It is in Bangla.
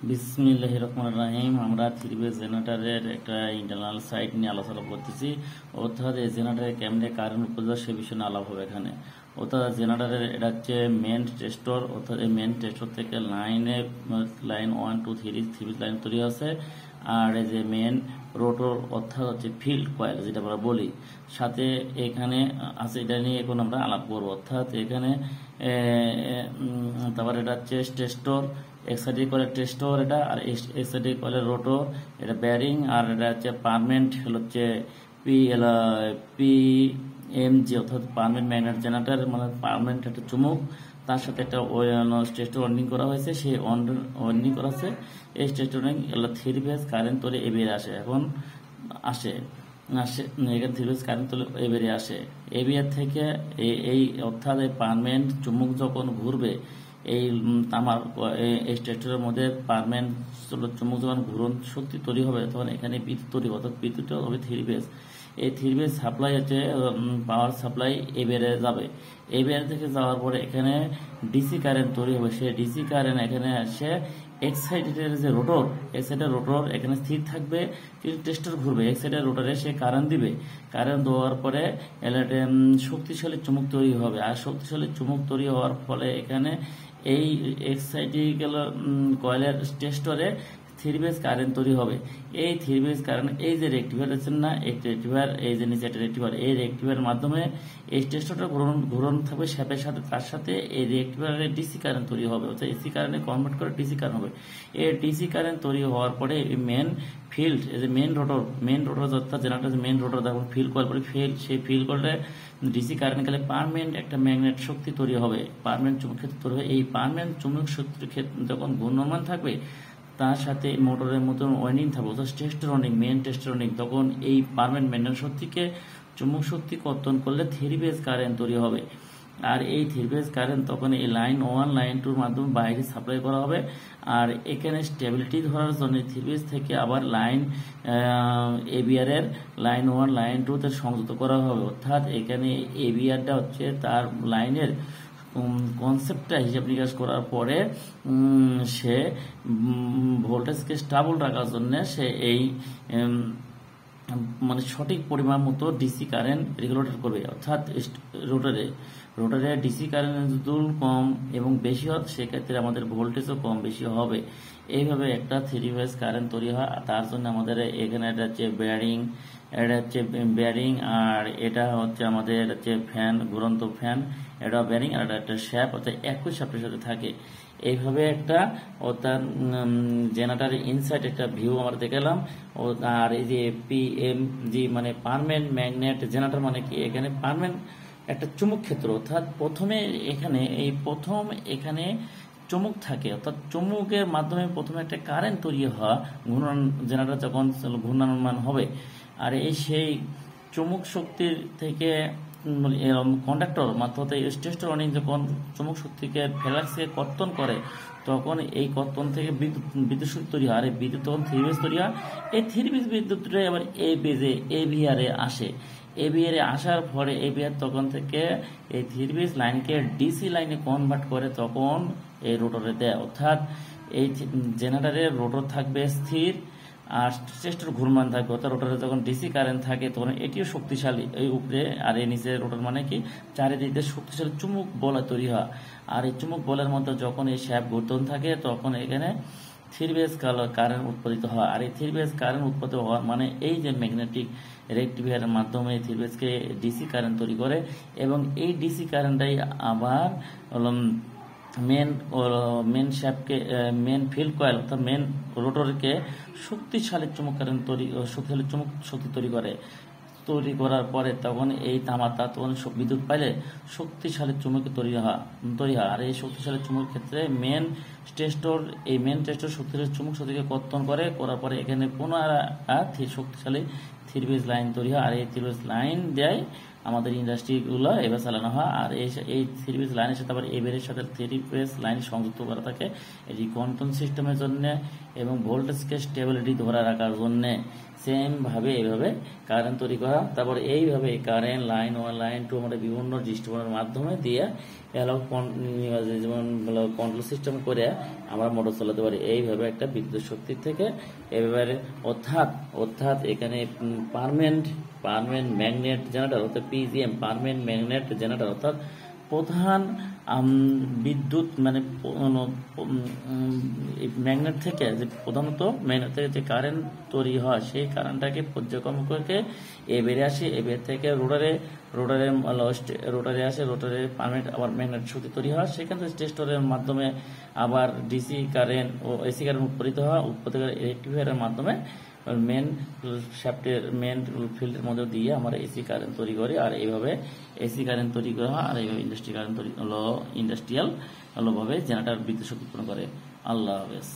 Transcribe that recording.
বিসমিল্লাহির রহমানির রহিম। আমরা থ্রি ফেজ জেনারেটরের একটা ইন্টারনাল সাইট নিয়ে আলোচনা করতেছি। অর্থাৎ এই জেনারেটরে কেমনে কারেন্ট উৎপাদন সে বিষয়ে নিয়ে আলাপ হবে এখানে। অর্থাৎ জেনারেটরের এটা হচ্ছে মেন টেস্টর। অর্থাৎ এই মেন টেস্টর থেকে লাইন 1 2 3 লাইন তৈরি আছে। আর এই যে মেন রোটর অর্থাৎ হচ্ছে ফিল্ড কয়েল যেটা আমরা বলি, সাথে এখানে আছে। এটা নিয়ে এখন আমরা আলাপ করবো। অর্থাৎ এখানে তারপর এটা হচ্ছে টেস্টর, এক্সাইটিক কয়েলের টেস্টর এটা, আর এক্সাইটিক কয়েলের রোটর, এটা ব্যারিং, আর এটা হচ্ছে পার্মানেন্ট হচ্ছে PMG অর্থাৎ পার্মানেন্ট ম্যাগনেট জেনারেটর, মানে পার্মানেন্ট একটা চুম্বক। তার সাথে একটা টেস্টর ওয়ার্নিং করা হয়েছে, সেই ওয়ার্নিং করা আছে। এই টেস্টর থ্রি ফেজ কারেন্ট তোলে এ বেরিয়ে আসে। এখন আসে এখানে থ্রি ফেজ কারেন্ট তোলে এ বেরিয়ে আসে। এবিআর থেকে এই অর্থাৎ এই পার্মানেন্ট চুম্বক যখন ঘুরবে, এই তামার এই স্টেটরের মধ্যে পার্মানেন্ট চুম্বক যখন ঘূর্ণন শক্তি তৈরি হবে, তখন এখানে বিদ্যুৎ তৈরি হবে। অর্থাৎ বিদ্যুৎ হবে থ্রি ফেজ। এই থ্রি ফেজ সাপ্লাই হচ্ছে পাওয়ার সাপ্লাই এবিআরে যাবে। এবিআর থেকে যাওয়ার পরে এখানে ডিসি কারেন্ট তৈরি হবে। সেই ডিসি কারেন্ট এখানে আসে এক্সাইটেডের যে রোটর, এক্সাইটেড রোটর এখানে স্থির থাকবে, কিন্তু টেস্টার ঘুরবে। এক্সাইটেড রোটরে সে কারেন্ট দিবে। কারেন্ট দেওয়ার পরে শক্তিশালী চুম্বক তৈরি হবে। আর শক্তিশালী চুম্বক তৈরি হওয়ার ফলে এখানে এই এক্সাইটিক্যাল কয়েলের টেস্টরে থ্রি ফেজ কারেন্ট তৈরি হবে। এই থ্রি ফেজ কারেন্ট এই যে রেক্টিফায়ার আছেন না, এই রেক্টিফায়ার, এই যে নিচে একটা রেক্টিফায়ার, এই রেক্টিফায়ার মাধ্যমে এই টেস্টরটা ঘূর্ণন থাকবে শ্যাপের সাথে, তার সাথে এই রেক্টিফায়ারের ডিসি কারেন্ট তৈরি হবে। অর্থাৎ এসি কারেন্টে কনভার্ট করে ডিসি কারেন্ট হবে। এই ডিসি কারেন্ট তৈরি হওয়ার পরে মেন ফিল্ড, এই যে মেন রোটর অর্থাৎ জেনারেটর মেন রোটর, যখন ফিল্ড কয়েল করে সেই ফিল্ড কয়েলে ডিসি কারেন্ট গেলে পার্মানেন্ট একটা ম্যাগনেট শক্তি তৈরি হবে, পার্মানেন্ট চুম্বক ক্ষেত্র তৈরি হবে। এই পার্মানেন্ট চুম্বক শক্তির ক্ষেত্রে যখন ঘূর্ণমান থাকবে, তার সাথে মোটরের মতন ওয়ার্নিং থাকবে, অর্থাৎ tester warning, main tester warning, তখন এই পার্মানেন্ট ম্যাগনেট শক্তিকে চুম্বক শক্তি কর্তন করলে থ্রি ফেজ কারেন্ট তৈরি হবে। আর এই থ্রি ফেজ কারেন্ট তখন এই লাইন 1 লাইন 2 মাধ্যমে বাইরে সাপ্লাই করা হবে। আর এখানে স্টেবিলিটি ধরার জন্য থ্রি ফেজ থেকে আবার লাইন এবিআর এর লাইন 1 লাইন 2 তে সংযুক্ত করা হবে। অর্থাৎ এখানে এবিআরটা হচ্ছে তার লাইনের কনসেপ্টটা হিসাব নিকাশ করার পরে সে ভোল্টেজকে স্টেবল রাখার জন্য সে এই মানে সঠিক পরিমাণ মতো ডিসি কারেন্ট রেগুলেটর করবে। অর্থাৎ রোটারে ডিসি কারেন্ট যদি কম এবং বেশি হয়, সেক্ষেত্রে আমাদের ভোল্টেজও কম বেশি হবে। এইভাবে একটা থ্রি ফেজ কারেন্ট তৈরি হয়। তার জন্য আমাদের এখানে এটা হচ্ছে ব্যারিং, আর এটা হচ্ছে আমাদের হচ্ছে ফ্যান, ঘুরন্ত ফ্যান, এটা ব্যারিং, আর এটা একটা শ্যাফট, অর্থাৎ একই শ্যাফটের সাথে থাকে। এইভাবে একটা অর্থাৎ জেনারেটর ইনসাইড একটা ভিউ আমরা দেখালাম। আর এই যে PMG মানে পার্মানেন্ট ম্যাগনেট জেনারেটর, মানে কি এখানে পার্মানেন্ট একটা চুম্বক ক্ষেত্র। অর্থাৎ প্রথমে এখানে চুম্বক থাকে, অর্থাৎ চুম্বকের মাধ্যমে প্রথমে একটা কারেন্ট তৈরি হয় ঘূর্ণন, জেনারেটর যখন ঘূর্ণায়মান হবে। আর এই সেই চুম্বক শক্তির থেকে কন্ডাক্টর মাত্রতে টেস্টার ওয়ার্নিং যখন চুম্বক শক্তিকে ফ্লাক্সে কর্তন করে, তখন এই কর্তন থেকে বিদ্যুৎ শক্তি তৈরি হয়। আর এই বিদ্যুৎ তখন থ্রি ফেজ তৈরি হয়। এই থ্রি ফেজ বিদ্যুৎটাই আবার এভিআরে আসে। এভিআরে আসার পরে এভিআর তখন থেকে এই থ্রি ফেজ লাইনকে ডিসি লাইনে কনভার্ট করে, তখন এই রোটরে দেয়। অর্থাৎ এই জেনারেটরের রোটর থাকবে স্থির, আর টেস্টার ঘূর্ণমান থাকবে। অর্থাৎ রোটারে যখন ডিসি কারেন্ট থাকে, তখন এটিও শক্তিশালী এই উপরে, আর এই নিচে রোটার মানে কি চারিদিকে শক্তিশালী চুম্বক বল তৈরি হয়। আর এই চুম্বক বলের মধ্যে যখন এই শ্যাপ ঘূর্ণন থাকে, তখন এখানে থ্রি ফেজ কারেন্ট উৎপাদিত হয়। আর এই থ্রি ফেজ কারেন্ট উৎপাদিত হওয়ার মানে এই যে ম্যাগনেটিক রেক্টিফায়ারের মাধ্যমে থ্রি ফেজকে ডিসি কারেন্ট তৈরি করে, এবং এই ডিসি কারেন্টটাই আবার মেন শ্যাফটকে, মেন ফিল্ড কয়েল অর্থাৎ মেন রোটরকে শক্তিশালী চুম্বক কারেন্ট শক্তিশালী চুম্বক শক্তি তৈরি করার পরে, তখন এই তামাটা তখন বিদ্যুৎ পাইলে শক্তিশালী চুম্বক তৈরি হয়। আর এই শক্তিশালী চুম্বকের ক্ষেত্রে মেন টেস্টর শক্তিশালী চুম্বক শক্তিকে কর্তন করার পরে এখানে পুনরায় শক্তিশালী থ্রি ফেজ লাইন তৈরি হয়। আর এই থ্রি ফেজ লাইন দেয় আমাদের ইন্ডাস্ট্রিগুলো এভাবে চালানো হয়। আর এই থ্রি ফেজ লাইনের সাথে আবার এবারের সাথে থ্রি ফেজ লাইন সংযুক্ত করা থাকে এটি কন্ট্রোল সিস্টেমের জন্য এবং ভোল্টেজকে স্টেবিলিটি ধরে রাখার জন্য সেম ভাবে এইভাবে কারেন্ট তৈরি করা। তারপর এইভাবে কারেন্ট লাইন 1 লাইন 2 আমরা বিভিন্ন ডিস্ট্রিবিউটরের মাধ্যমে দিয়ে যেমন কন্ট্রোল সিস্টেম করে আমরা মোটর চালাতে পারি এইভাবে একটা বিদ্যুৎ শক্তি থেকে। এবারে অর্থাৎ এখানে পার্মানেন্ট ম্যাগনেট জেনারেটর অর্থাৎ পিজিএম পার্মানেন্ট ম্যাগনেট জেনারেটর অর্থাৎ প্রধান বিদ্যুৎ মানে ম্যাগনেট থেকে যে প্রধানত ম্যাগনেট থেকে যে কারেন্ট তৈরি হয় সেই কারেন্টটাকে পর্যবেক্ষণ করে এবারে আসে। এবার থেকে রোটারে আসে, রোটারে পার্মানেন্ট আবার ম্যাগনেট শক্তি তৈরি হয়। সেখান থেকে স্টেটরের মাধ্যমে আবার ডিসি কারেন্ট ও এসি কারেন্ট উৎপাদিত হয়। রেকটিফায়ারের মাধ্যমে মেন শ্যাফটের মেন ফিল্ডের মধ্যে দিয়ে আমরা এসি কারেন্ট তৈরি করি। আর এইভাবে এসি কারেন্ট তৈরি করা হয়। আর এইভাবে ইন্ডাস্ট্রিয়াল ভাবে জেনারেটর বিদ্যুৎ শক্তি উৎপন্ন করে। আল্লাহ হাফেজ।